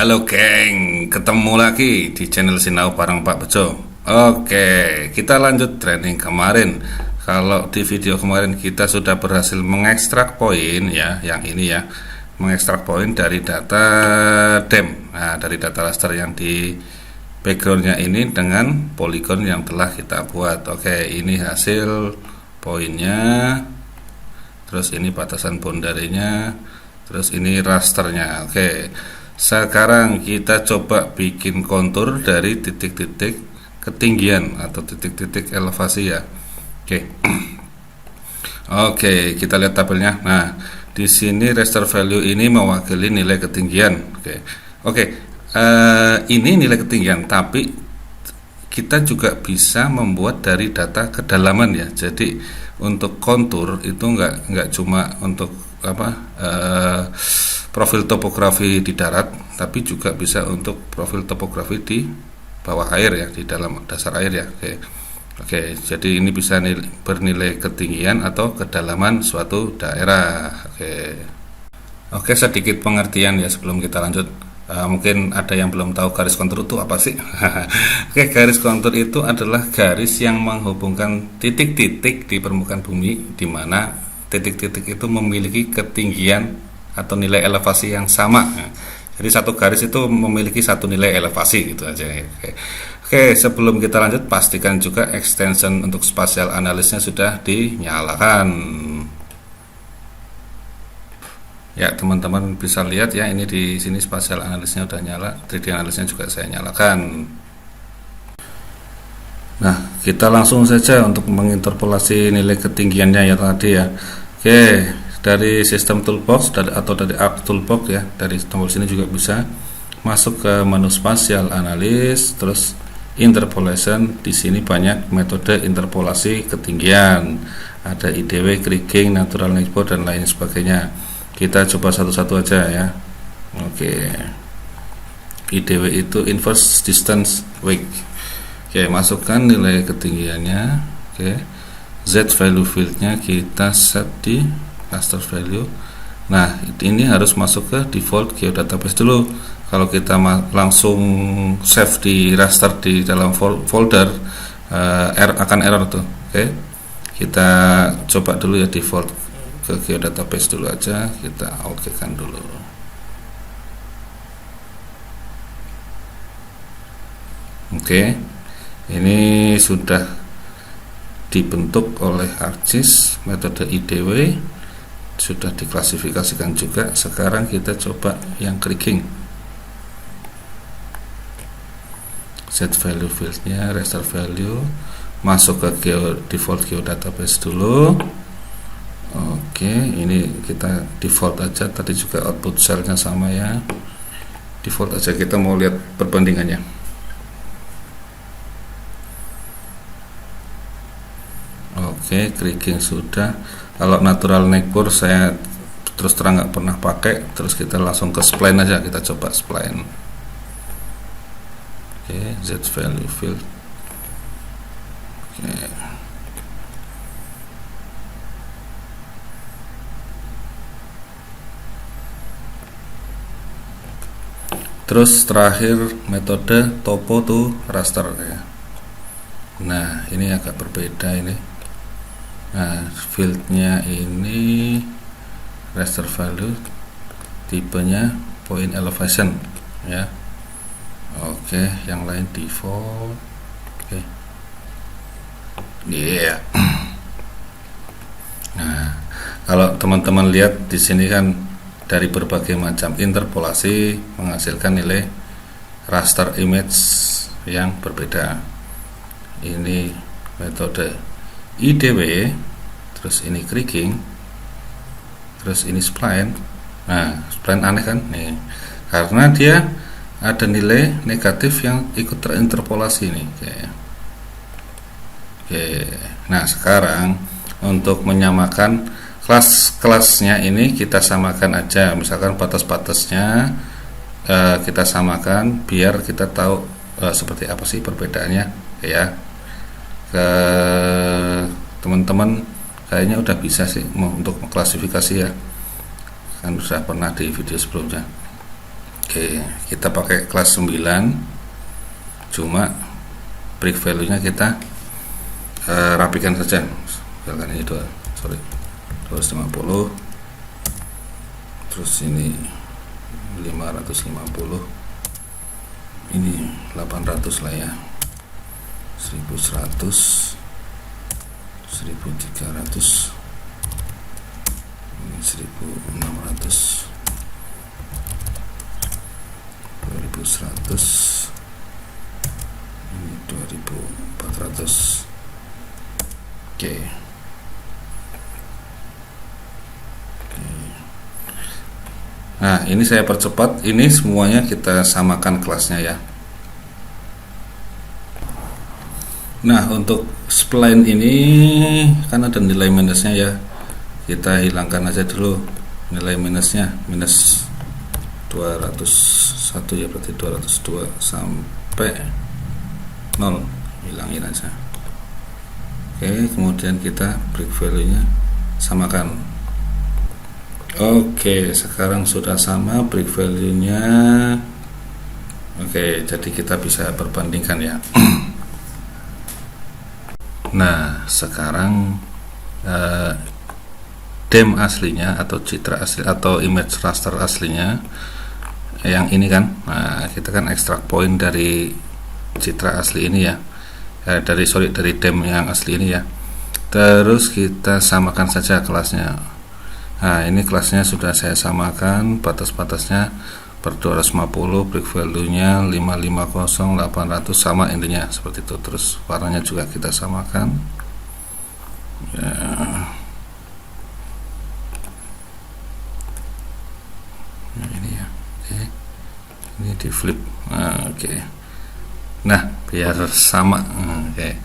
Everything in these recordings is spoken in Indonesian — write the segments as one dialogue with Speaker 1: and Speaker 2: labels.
Speaker 1: Halo geng, ketemu lagi di channel Sinau bareng Pak Bejo. Oke, kita lanjut training kemarin. Kalau di video kemarin kita sudah berhasil mengekstrak poin ya, yang ini ya, mengekstrak poin dari data DEM. Nah, dari data raster yang di backgroundnya ini dengan poligon yang telah kita buat. Oke, ini hasil poinnya. Terus ini batasan boundary-nya. Terus ini rasternya. Oke. Sekarang kita coba bikin kontur dari titik-titik ketinggian atau titik-titik elevasi ya. Oke. Oke, kita lihat tabelnya. Nah, di sini raster value ini mewakili nilai ketinggian. Oke, ini nilai ketinggian, tapi kita juga bisa membuat dari data kedalaman ya. Jadi untuk kontur itu nggak cuma untuk profil topografi di darat, tapi juga bisa untuk profil topografi di bawah air ya, di dalam dasar air ya. Oke, jadi ini bisa bernilai ketinggian atau kedalaman suatu daerah. Oke, sedikit pengertian ya sebelum kita lanjut. Mungkin ada yang belum tahu garis kontur itu apa sih? Oke, garis kontur itu adalah garis yang menghubungkan titik-titik di permukaan bumi, di mana titik-titik itu memiliki ketinggian atau nilai elevasi yang sama. Jadi satu garis itu memiliki satu nilai elevasi gitu aja. Oke, sebelum kita lanjut pastikan juga extension untuk spatial analysisnya sudah dinyalakan. Ya, teman-teman bisa lihat ya, ini di sini spatial analysisnya udah nyala, 3D analysisnya juga saya nyalakan. Nah, kita langsung saja untuk menginterpolasi nilai ketinggiannya ya tadi ya. Oke, dari sistem toolbox atau dari Arc Toolbox ya, dari tombol sini juga bisa masuk ke menu spatial analysis, terus interpolation. Di sini banyak metode interpolasi ketinggian, ada IDW, kriging, natural neighbor dan lain sebagainya. Kita coba satu-satu aja ya. Oke, IDW itu inverse distance weight. Oke, masukkan nilai ketinggiannya. Oke, Z value fieldnya kita set di raster value. Nah, ini harus masuk ke default geodatabase dulu. Kalau kita langsung save di raster di dalam folder, akan error tuh. Oke, kita coba dulu ya default ke geodatabase dulu aja. Kita oke kan dulu. Oke, ini sudah dibentuk oleh ArcGIS metode IDW, sudah diklasifikasikan juga. Sekarang kita coba yang kriging. Set value fieldnya raster value, masuk ke default geodatabase dulu. Oke, ini kita default aja, tadi juga output cellnya sama ya, default aja. Kita mau lihat perbandingannya. Oke, kriging sudah. Kalau natural neighbor saya terus terang nggak pernah pakai. Terus kita langsung ke spline aja, kita coba spline. Oke, Z value field. Oke. Terus terakhir metode topo to raster ya. Nah, ini agak berbeda ini. Nah, fieldnya ini raster value, tipenya point elevation ya. Oke, yang lain default. Oke, yeah. Nah, kalau teman-teman lihat di sini kan dari berbagai macam interpolasi menghasilkan nilai raster image yang berbeda. Ini metode IDW, terus ini kriging, terus ini spline. Nah, spline aneh kan nih, karena dia ada nilai negatif yang ikut terinterpolasi nih. Oke. Nah, sekarang untuk menyamakan kelas-kelasnya ini kita samakan aja, misalkan batas-batasnya kita samakan biar kita tahu seperti apa sih perbedaannya ya. Ke teman-teman kayaknya udah bisa sih untuk klasifikasi ya, kan sudah pernah di video sebelumnya. Oke, kita pakai kelas 9, cuma break value nya kita rapikan saja. Misalkan ini 250, terus ini 550, ini 800 lah ya, 1100, 1300, ini 1600, 2100, ini 2400. Oke. Nah, ini saya percepat, ini semuanya kita samakan kelasnya ya. Nah, untuk spline ini kan ada nilai minusnya ya, kita hilangkan aja dulu nilai minusnya, minus 201 ya, berarti 202 sampai 0, hilangin aja. Oke, kemudian kita break value nya samakan. Oke, sekarang sudah sama break value nya. Oke, jadi kita bisa perbandingkan ya. Nah, sekarang DEM aslinya atau citra asli atau image raster aslinya yang ini kan, nah kita kan ekstrak poin dari citra asli ini ya, dari DEM yang asli ini ya. Terus kita samakan saja kelasnya. Nah, ini kelasnya sudah saya samakan, batas-batasnya per 250, break value nya 550, 800, sama intinya seperti itu. Terus warnanya juga kita samakan ya. Nah, ini ya. Oke. Ini di flip. Nah, oke. Nah, biar sama. Oke.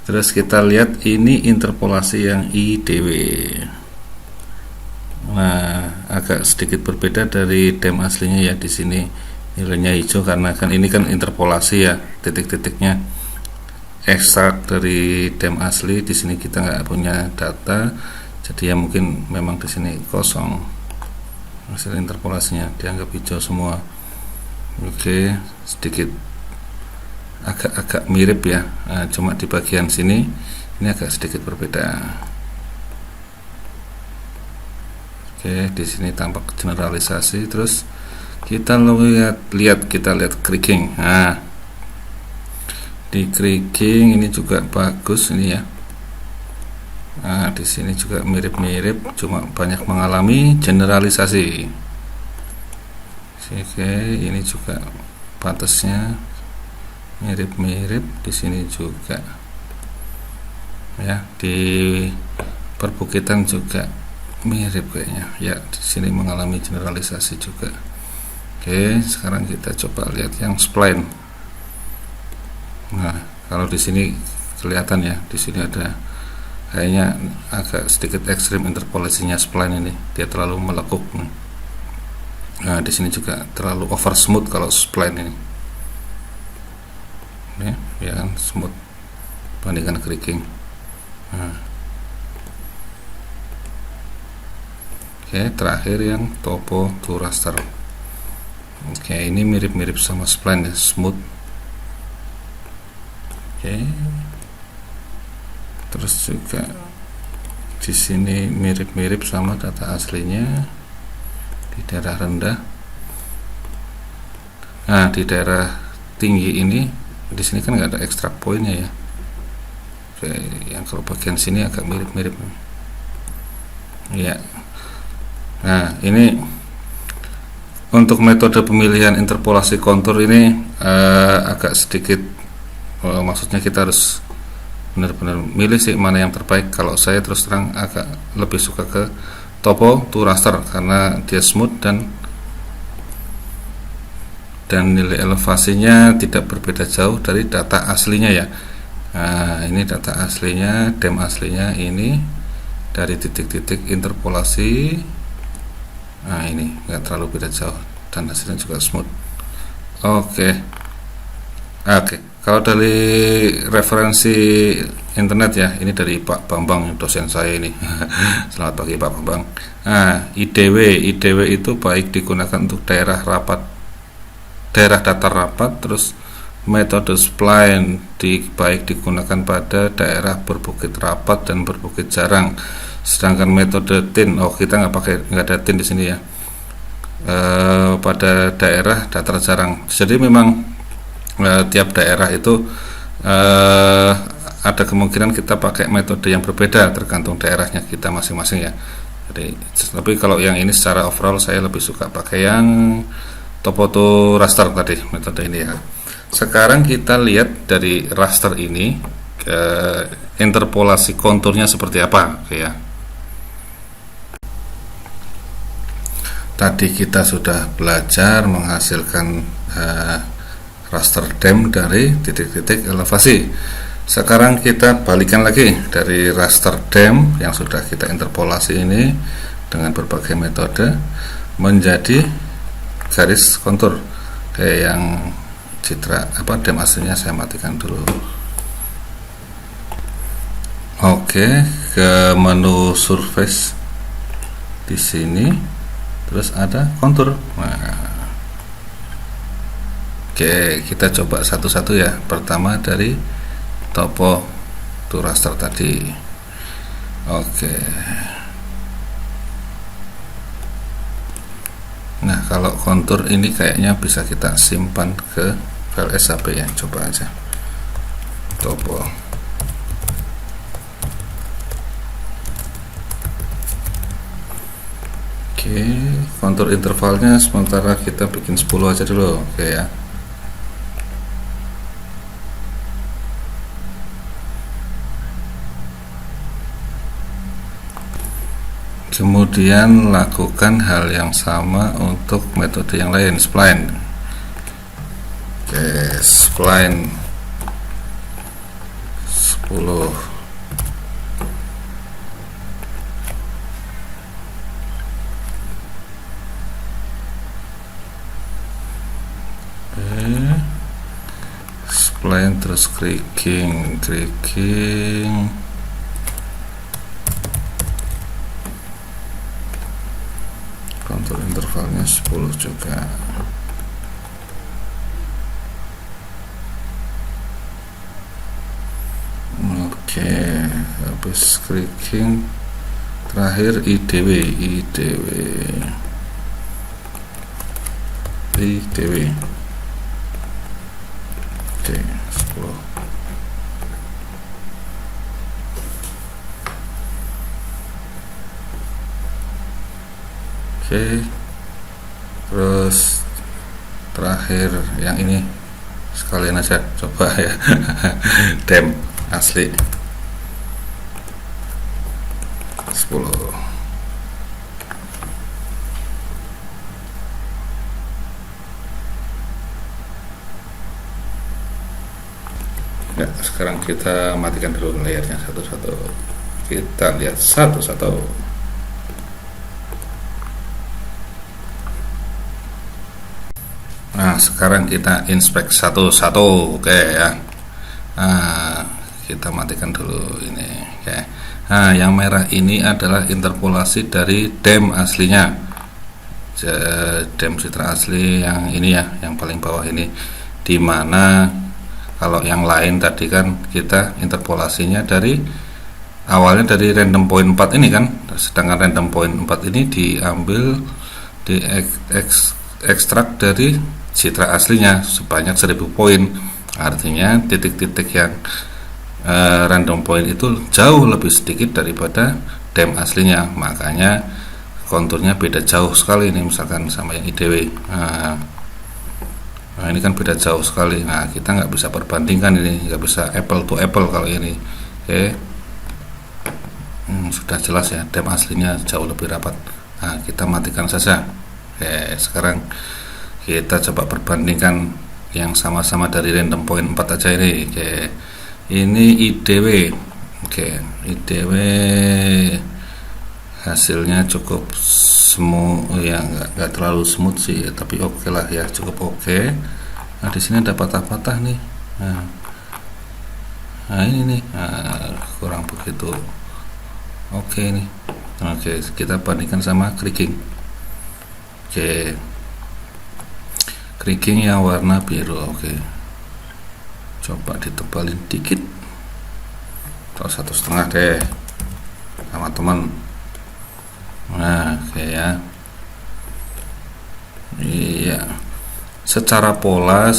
Speaker 1: Terus kita lihat ini interpolasi yang IDW. Nah, agak sedikit berbeda dari DEM aslinya ya. Di sini nilainya hijau karena kan ini kan interpolasi ya, titik-titiknya ekstrak dari DEM asli. Di sini kita nggak punya data, jadi ya mungkin memang di sini kosong hasil interpolasinya, dianggap hijau semua. Oke, sedikit agak mirip ya. Nah, cuma di bagian sini ini agak sedikit berbeda. Oke, di sini tampak generalisasi. Terus kita lihat creaking. Nah, di creaking ini juga bagus ini ya. Nah, di sini juga mirip-mirip, cuma banyak mengalami generalisasi. Oke, ini juga batasnya mirip-mirip, di sini juga ya, di perbukitan juga mirip kayaknya ya, di sini mengalami generalisasi juga. Oke, sekarang kita coba lihat yang spline. Nah, kalau di sini kelihatan ya, di sini ada kayaknya agak sedikit ekstrim interpolasinya spline ini, dia terlalu melekuk. Nah, di sini juga terlalu over smooth kalau spline ini. Ya kan, smooth bandingkan creaking. Nah. Oke, terakhir yang topo to raster. Oke, ini mirip-mirip sama spline ya, smooth. Oke. Terus juga di sini mirip-mirip sama data aslinya di daerah rendah. Nah, di daerah tinggi ini, di sini kan nggak ada ekstrak poinnya ya. Oke, yang kalau bagian sini agak mirip-mirip. Ya. Nah, ini untuk metode pemilihan interpolasi kontur ini agak sedikit, maksudnya kita harus benar-benar milih sih mana yang terbaik. Kalau saya terus terang agak lebih suka ke topo to raster karena dia smooth dan nilai elevasinya tidak berbeda jauh dari data aslinya ya. Nah, ini data aslinya, DEM aslinya ini dari titik-titik interpolasi. Nah, ini nggak terlalu beda jauh dan hasilnya juga smooth. Oke. Kalau dari referensi internet ya, ini dari Pak Bambang, dosen saya ini. Selamat pagi Pak Bambang. Nah, IDW itu baik digunakan untuk daerah rapat daerah datar rapat, terus metode spline baik digunakan pada daerah berbukit rapat dan berbukit jarang. Sedangkan metode tin, kita nggak ada tin di sini ya, pada daerah datar jarang. Jadi memang tiap daerah itu ada kemungkinan kita pakai metode yang berbeda tergantung daerahnya kita masing-masing ya. Jadi, tapi kalau yang ini secara overall saya lebih suka pakai yang topo to raster tadi, metode ini ya. Sekarang kita lihat dari raster ini interpolasi konturnya seperti apa, ya. Tadi kita sudah belajar menghasilkan raster DEM dari titik-titik elevasi. Sekarang kita balikan lagi dari raster DEM yang sudah kita interpolasi ini dengan berbagai metode menjadi garis kontur. Yang citra DEM aslinya saya matikan dulu. Ke menu surface di sini, terus ada kontur. Kita coba satu-satu ya. Pertama dari topo to raster tadi. Nah, kalau kontur ini kayaknya bisa kita simpan ke file SAP ya. Coba aja. Topo. Kontur intervalnya sementara kita bikin 10 aja dulu. Ya. Kemudian lakukan hal yang sama untuk metode yang lain, spline. Spline 10. Spline terus creaking. Kontur intervalnya 10 juga. Habis creaking, terakhir IDW. 10. Terus terakhir yang ini sekalian aja coba ya. DEM asli 10. Ya, sekarang kita matikan dulu layarnya satu-satu. Kita lihat satu-satu. Nah, sekarang kita inspek satu-satu. Ya. Nah, kita matikan dulu ini. Nah, yang merah ini adalah interpolasi dari DEM aslinya. DEM citra asli yang ini ya, yang paling bawah ini. Dimana kalau yang lain tadi kan kita interpolasinya dari awalnya dari random point 4 ini kan. Sedangkan random point 4 ini diambil ekstrak dari citra aslinya sebanyak 1000 poin. Artinya titik-titik yang random point itu jauh lebih sedikit daripada DEM aslinya, makanya konturnya beda jauh sekali ini, misalkan sama yang IDW. Nah, ini kan beda jauh sekali. Nah, kita nggak bisa perbandingkan ini, nggak bisa apple to apple kalau ini. Sudah jelas ya, DEM aslinya jauh lebih rapat. Nah, kita matikan saja. Sekarang kita coba perbandingkan yang sama-sama dari random point 4 aja ini. Ini IDW. IDW hasilnya cukup smooth ya, nggak terlalu smooth sih, tapi oke lah ya, cukup oke. Nah, di sini ada patah-patah nih. Nah, ini nih, kurang begitu oke nih. Kita bandingkan sama creaking. Kerikeng yang warna biru. Oke, coba ditebalin dikit, atau 1,5 deh sama teman. Nah, oke ya. Iya, secara pola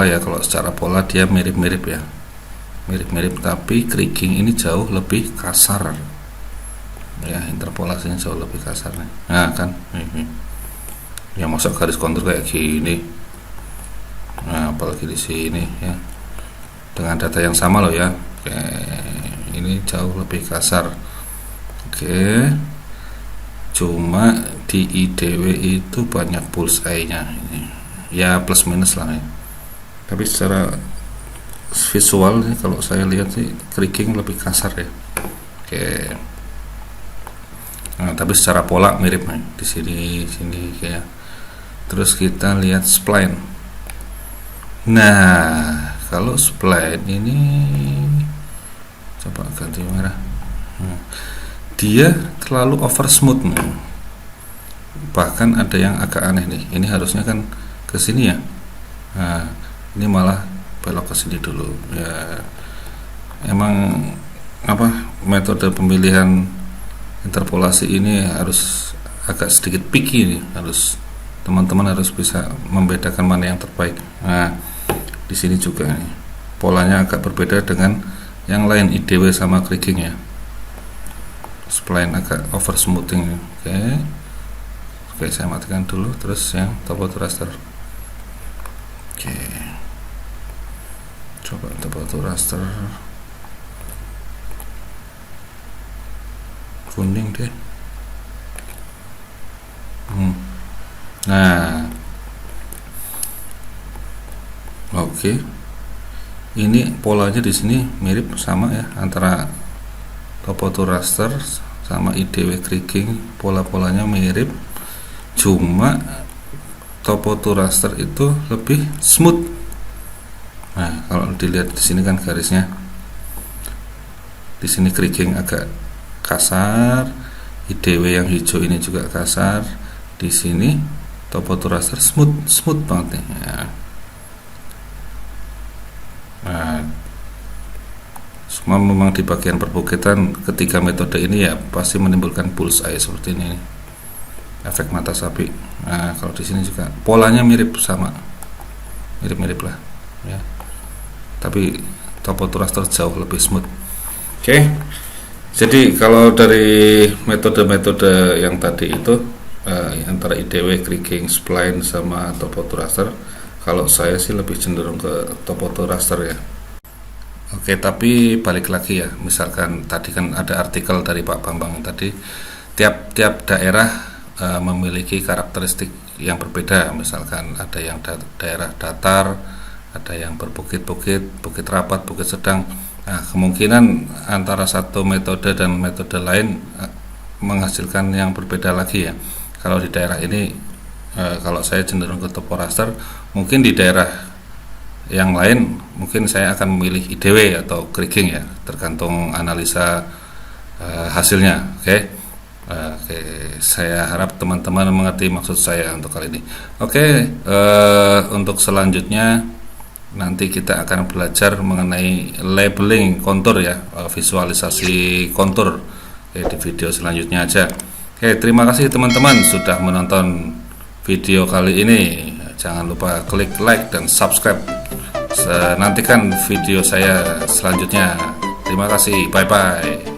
Speaker 1: ya, kalau secara pola dia mirip-mirip ya, mirip-mirip, tapi kerikeng ini jauh lebih kasar ya, interpolasinya jauh lebih kasar nih. Nah kan, ya masuk garis kontur kayak gini. Nah, apalagi di sini ya, dengan data yang sama loh ya. Oke, ini jauh lebih kasar. Oke, cuma di IDW itu banyak bullseye-nya ini. Ya plus minus lah ya. Tapi secara visual nih, kalau saya lihat sih kerikeng lebih kasar ya. Oke. Nah, tapi secara pola mirip nih, di sini kayak. Terus kita lihat spline. Nah, kalau spline ini coba ganti merah. Nah, dia terlalu over smooth nih. Bahkan ada yang agak aneh nih. Ini harusnya kan ke sini ya. Nah, ini malah belok ke sini dulu. Ya, emang metode pemilihan interpolasi ini harus agak sedikit picky nih, teman-teman harus bisa membedakan mana yang terbaik. Nah, di sini juga nih, polanya agak berbeda dengan yang lain, IDW sama kerikeng ya. Spline agak over smoothing. Oke, saya matikan dulu. Terus yang top auto raster. Oke, coba top auto raster kuning deh. Nah, oke, ini polanya di sini mirip sama ya, antara top auto raster sama IDW kerikeng, pola-polanya mirip, cuma top auto raster itu lebih smooth. Nah, kalau dilihat di sini kan garisnya, di sini kerikeng agak kasar, IDW yang hijau ini juga kasar, di sini top auto raster smooth banget nih ya. Nah, semua memang di bagian perbukitan ketiga metode ini ya pasti menimbulkan bullseye seperti ini, efek mata sapi. Nah, kalau di sini juga polanya mirip lah ya, tapi top auto raster jauh lebih smooth. Oke. Jadi kalau dari metode-metode yang tadi itu antara IDW, kerikeng, spline sama top auto raster, kalau saya sih lebih cenderung ke top auto raster ya. Oke, tapi balik lagi ya, misalkan tadi kan ada artikel dari Pak Bambang tadi, tiap daerah memiliki karakteristik yang berbeda. Misalkan ada yang daerah datar, ada yang berbukit-bukit, bukit rapat, bukit sedang. Nah, kemungkinan antara satu metode dan metode lain menghasilkan yang berbeda lagi ya. Kalau di daerah ini, kalau saya cenderung ke top raster, mungkin di daerah yang lain mungkin saya akan memilih IDW atau kerikeng ya, tergantung analisa hasilnya. Oke, saya harap teman-teman mengerti maksud saya untuk kali ini. Oke, untuk selanjutnya nanti kita akan belajar mengenai labeling kontur ya, visualisasi kontur di video selanjutnya aja. Oke, terima kasih teman-teman sudah menonton video kali ini. Jangan lupa klik like dan subscribe. Nantikan video saya selanjutnya. Terima kasih, bye bye.